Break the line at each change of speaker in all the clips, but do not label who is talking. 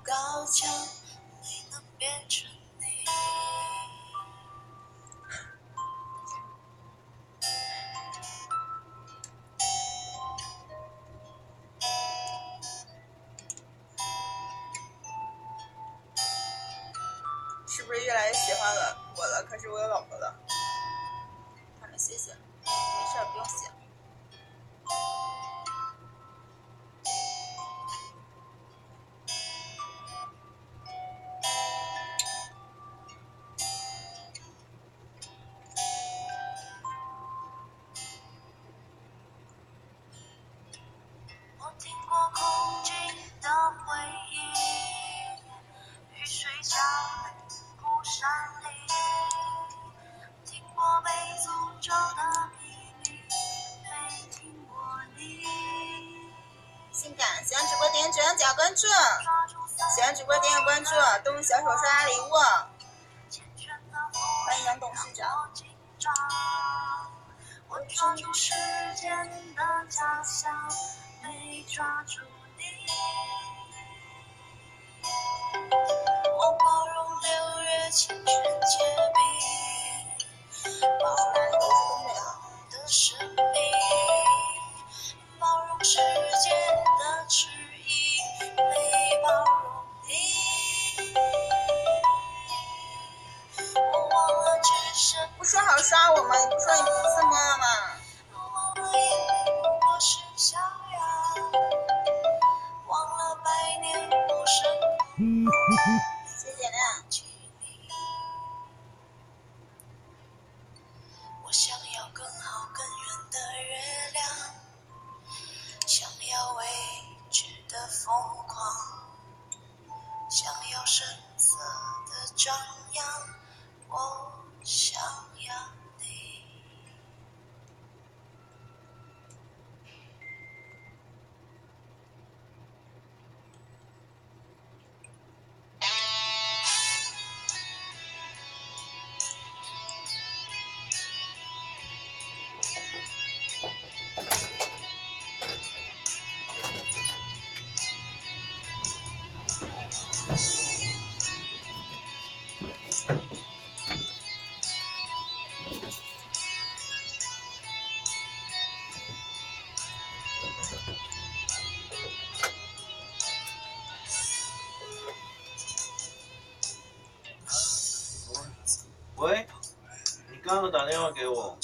高墙，没能变成你。
是不是越来越喜欢我了？可是我有老婆了。他们谢谢，没事不用谢。
我听过空境的回忆，雨水浇枯山里，听过被诅咒的秘密，没听过你。
性感，喜欢直播点左上角关注，喜欢直播点关注，动小手刷礼物，欢迎杨董事长。
我抓住时间的假象，没抓住你。我包容六月清泉结冰，包容的神秘，包容世界的迟疑，没包容你。我忘了只剩
不说好刷我吗？你不说你不自摸吗？
忘了眼泪不是小鸭，忘了百年不生
谢谢亮。
我想要更好更远的月亮，想要未知的疯狂，想要深色的张扬，我想要你。
喂，你刚刚打电话给我。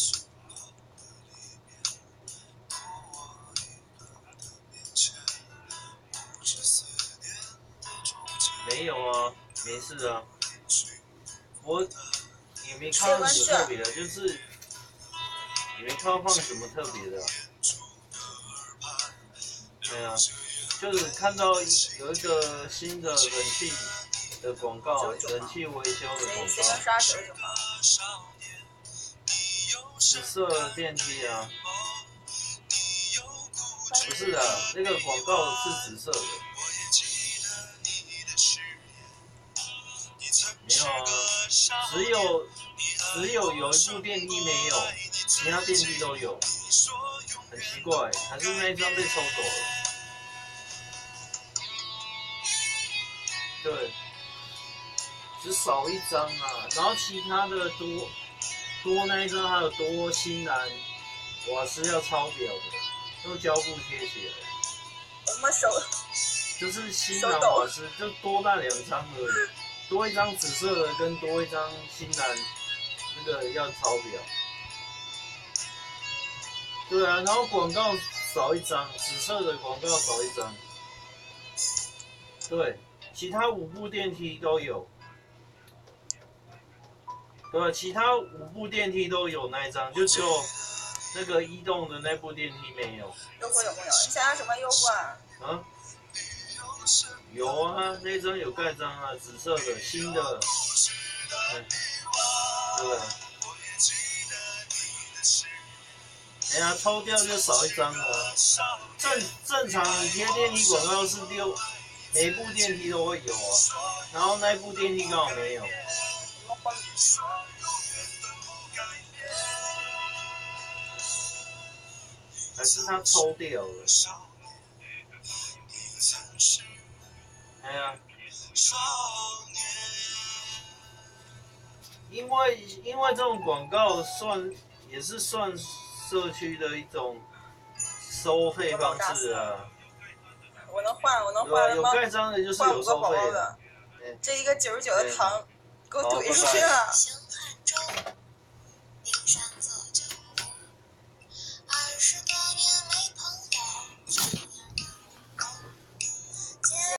没有啊，没事啊。我也没看到什么特别的，就是也没看到放什么特别的。对啊，就是看到有一个新的冷气的广告，冷气维修的广
谁能刷99吗？
紫色电梯啊。不是的，那个广告是紫色的。没有啊，只有一部电梯没有，其他电梯都有。很奇怪，还是那一张被抽走了。对，只少一张啊，然后其他的多那一张还有多新蓝瓦斯要超表的，用胶布贴起来。
我们手
就是新蓝瓦斯就多那2张而已，多一张紫色的跟多一张新蓝那个要超表。对啊，然后广告少一张，紫色的广告少一张。对，其他5部电梯都有。对，其他5部电梯都有那一张，就只有那个移动的那部电梯没有。
优惠有没有？你想要什么优惠啊？
啊？有啊，那张有盖章啊，紫色的新的。对啊。哎呀，抽掉就少一张了。正常你贴电梯广告是每一部电梯都会有啊，然后那一部电梯刚好没有。还是他抽掉了。哎呀，
少年。
因为这种广告也是算社区的一种收费方式啊。
我能换
对，有盖章的就是有收费的。
这一个99的糖给我怼出去了。